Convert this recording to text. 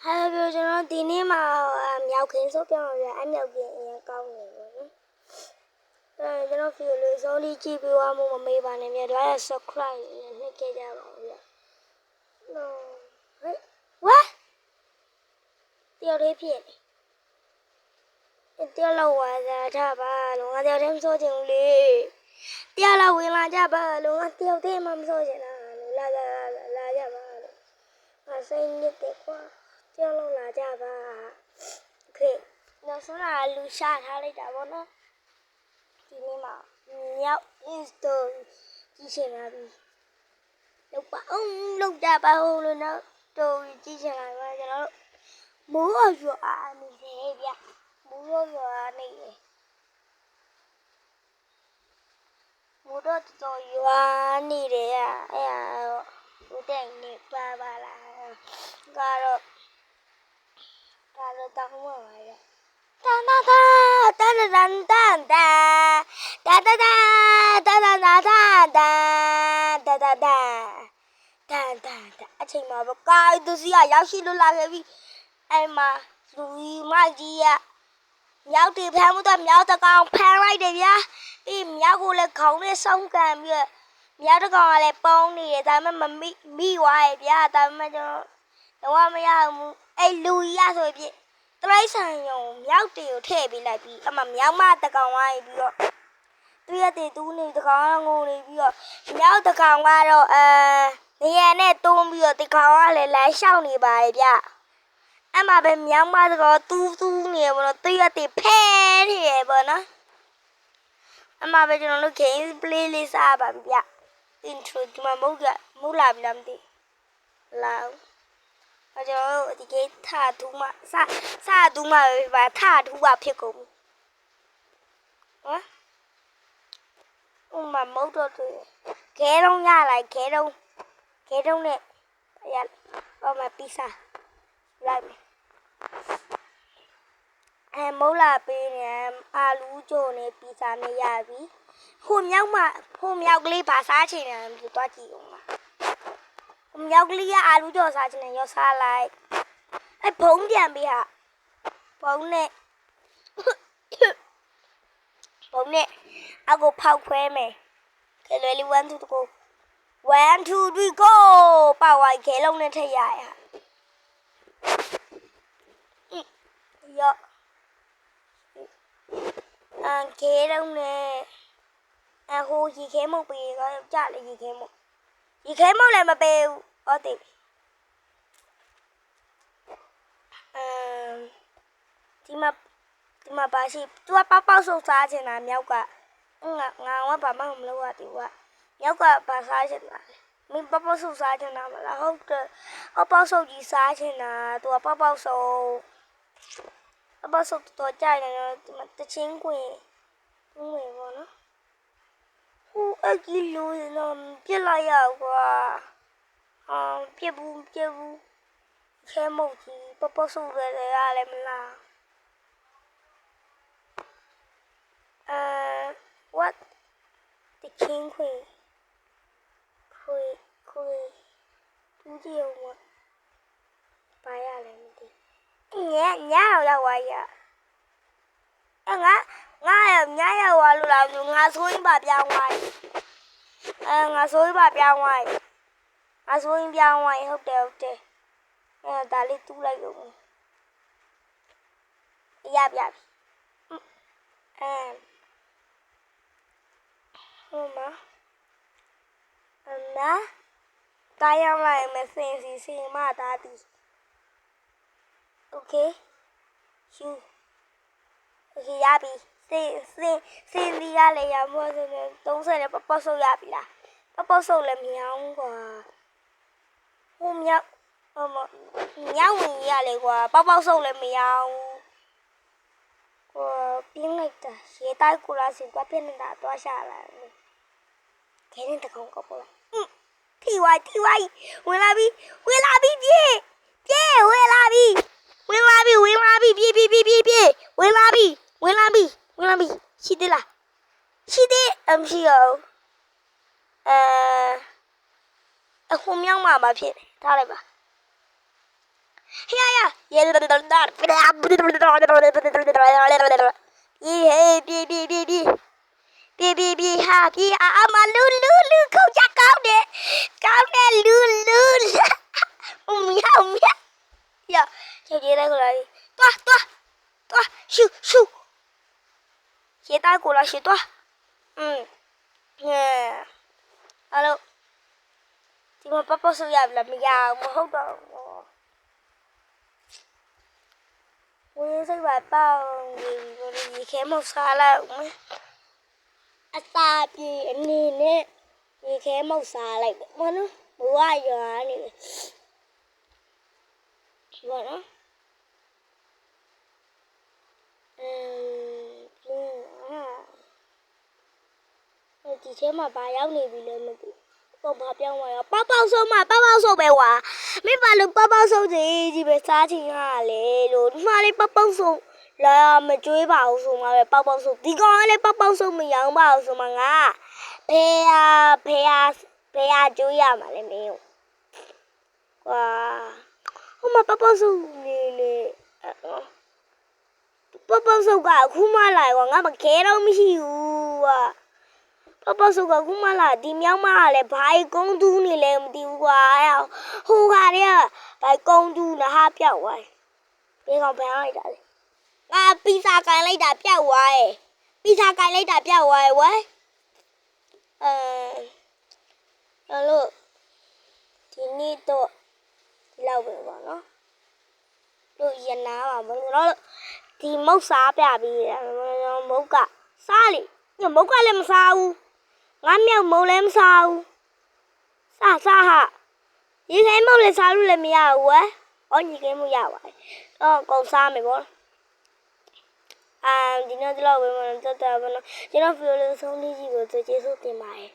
ဟာပြောကျွန်တော်ဒီနေ့မှာမြောက်ခင်းဆိုပြောင်းရအမြောက်ခင်းအရင်ကောင်းနေပါနော်ကျွန်တော်ဗီဒီယိုလေးစောလေးကြည့်ပြီးသွားမှုမမေးပါနဲ့မြတ်လာရ subscribe နဲ့ခဲ့ကြပါဦးဗျနော်ဟဲ့ဝါတယောက်လေးဖြစ်နေတယောက်လောက်ဝါစားကြပါလုံးငါတယောက်တည်းမစိုးချင်ဘူးလေတယောက်လောက်ဝင်လာကြပါလုံးငါတယောက်တည်းမှမစိုးချင်တာလို့လာကြပါလို့ငါစိတ်ညစ်တယ်ကွာတယောက်လောက်လာကြပါโอเคနောက်ဆုံးလာလူရှာထားလိုက်တာပေါ့နော်ဒီနေ့မှာမြောက် insta ကြီးချင်လာပြီလောက်ပါအောင်လောက်ကြပါဦးလို့နော်တော်ကြီးချင်လာပါကျွန်တော်တို့မိုးရွာနေတယ်ဗျမိုးရွာနေတယ်မိုးတော့တော်ရွာနေတယ်အဲ့ဒါဘုတဲ့နေပါပါလားကတော့တောင်းပါပါရဲ့တန်တာတာတန်တန်တန်တန်တာတာတာတာတာတာတာတာတာတာတာအချိန်မှာဘကိုင်းသူစီကရောက်ရှိလို့လာခဲ့ပြီအဲ့မှာလူကြီးမကြီးကမြောက်တီဖမ်းမှုတော့မြောက်တကောင်ဖမ်းလိုက်တယ်ဗျာပြီးမြောက်ကိုလည်းခေါင်းနဲ့စောင်းကန်ပြီးမြောက်တကောင်ကလည်းပေါင်းနေတယ်ဒါပေမဲ့မမိသွားရဲ့ဗျာဒါပေမဲ့ကျွန်တော်တော့မရဘူးအဲ့လူကြီးရဆိုပြတလိုက်ဆိုင်ရုံမြောက်တီကိုထည့်ပေးလိုက်ပြီးအမှမြောက်မတကောင်ဝိုင်းပြီးတော့သူရတဲ့သူနေတကောင်ငိုနေပြီးတော့မြောက်တကောင်ကတော့နေရနဲ့တုံးပြီးတော့တကောင်ကလည်းလမ်းလျှောက်နေပါရဲ့ဗျအမှပဲမြောက်မတကောင်တူးနေဘောတော့သူရတဲ့ဖဲနေရပေါ့နော်အမှပဲကျွန်တော်တို့ game play လေးစားပါဗျ intro ဒီမှာမဟုတ်လာပြီလားမသိလာကျွန်တော်တို့ဒီကိထထူးမှစထူးမှပဲထထူးပါဖြစ်ကုန်ဟမ်မမဟုတ်တော့တွေ့ခဲတုံးရလိုက်ခဲတုံးနဲ့ရတော့မပီစာလိုက်မဟုတ်လာပေးနေအာလူးကြိုနေပီစာနဲ့ရပြီဟိုမြောက်ကလေးပါစားချင်တယ်သူတွားကြည့်အောင်မြောက်ကလေးကအာလူးကြိုစားချင်တယ်ရောစားလိုက်အဲ့ဘုံပြန်ပေးဟာဘုံနဲ့အကိုဖောက်ခွဲမယ်ခဲလွယ်လေး1 2 3 go 1 2 3 go ပါဝိုင်ခဲလုံးနဲ့ထည့်ရရရောခဲလုံးနဲ့ဟိုရေခဲမုတ်ပေးတော့ကြလေရေခဲမုတ်လည်းမပေးဘူးဟုတ်တယ်ဒီမှာပါရှိသူကပေါက်ဆုပ်စားချင်တာမြောက်ကငါကဘာမှမလုပ်ရသေးဘူးကမြောက်ကပါစားချင်တာမင်းပေါက်ဆုပ်စားချင်တာမလားဟုတ်တယ်ပေါက်ဆုပ်ကြီးစားချင်တာသူကပေါက်ဆုပ်တော့ကြိုက်တယ်တချင်းခွင်ဝင်ပေါ့နော်ဟိုအကြီးလို့တော့ပြစ်လိုက်ရကွာပြစ်ဘူးခဲမုတ်ကြီးပေါက်ဆုပ်ရတယ်လည်းမလားwhat the king queen သူကြည့်အောင်ပါရလည်းမသိညရောက်သွားရငါညရောက်သွားလို့လားငါဆိုရင်ပါပြောင်းသွားငါဆိုရင်ပါပြောင်းသွားဟုတ်တယ်ဒါလေးတူးလိုက်လို့ရပြီဟိုမှာတားရောက်လိုက်မယ်စင်မတားသည်โอเคရှူโอเคရပြီစင်ဒီရလေရမို့30နဲ့ပေါက်ဆုပ်ရပြီလားပေါက်ဆုပ်လည်းမြောင်းကွာဟိုမြောက်ဝင်ရလေကွာပေါက်ဆုပ်လည်းမရောပြင်းလိုက်တာရေတိုက်ကူလာစီကွာပြင်းနေတာတော့ရှာလာခဲနေတကောင်ကောပေါ်လာထိဝိုင်းဝင်လာပြီပြေဝင်လာပြီပြေဝင်လာပြီရှိသေးလားရှိသေးမရှိတော့အခုမြောက်မှာဖြစ်ထားလိုက်ပါ呀，耶！咦嘿，别哈别啊啊嘛噜，口家高的噜，喵，呀，就接带过来，多，咻，接带过来是多，hello，ဒီမှာပပဆုပ်ရပြီလားမရဘူးမဟုတ်တော့ဘူးဝင်းစိတ်ပါပေါင်းဒီခဲမောက်စားလိုက်အစာပြေအနေနဲ့ဒီခဲမောက်စားလိုက်မနော်ဘဝရွာနေဘောနော်ဒီထဲမှာဘာရောက်နေပြီလဲမသိပေါ့ဘာပြောင်းသွားရောပေါဆုပ်ပဲကွာမင်းဘာလို့ပေါဆုပ်ကြီးပဲစားချင်ရလဲလို့ဒီမှာလေးပေါဆုပ်လာမကြွေးပါဘူးဆိုမှပဲပေါဆုပ်ဒီကောင်ကလည်းပေါဆုပ်မရောင်းပါဘူးဆိုမှငါဖေးကြွေးရမှာလေမင်းကွာဟိုမှာပေါဆုပ်နေပေါဆုပ်ကအခုမှလာကွာငါမခဲတော့မရှိဘူးကွာပစုကခုမှလာဒီမြောက်မကလည်းဘာကုန်းတူးနေလဲမသိဘူးကွာဟိုခါတည်းကဘာကုန်းတူးနဟာပြောက်သွားဘေးကောင်ဖမ်းလိုက်တာလေငါပီဇာကင်လိုက်တာပြောက်သွားရဲ့ဝဲလို့ဒီနေ့တော့ဒီလောက်ပဲပေါ့နော်တို့ရနာပါမလို့ဒီမုတ်စားပြပြီးမုတ်ကစားလေမုတ်ကလည်းမစားဘူးငါမြောက်မုံလည်းမစားဘူးစားဟာရေခဲမုံလည်းစားလို့လည်းမရဘူးဝဲညီခဲမုံရပါတယ်ကုန်စားမယ်ပေါ့ဒီနေ့ဒီလောက်ပဲမတော်တာဘယ်နော်ကျွန်တော်ဗီဒီယိုလေးဆုံးလေးကြီးကိုကျေးဇူးတင်ပါတယ်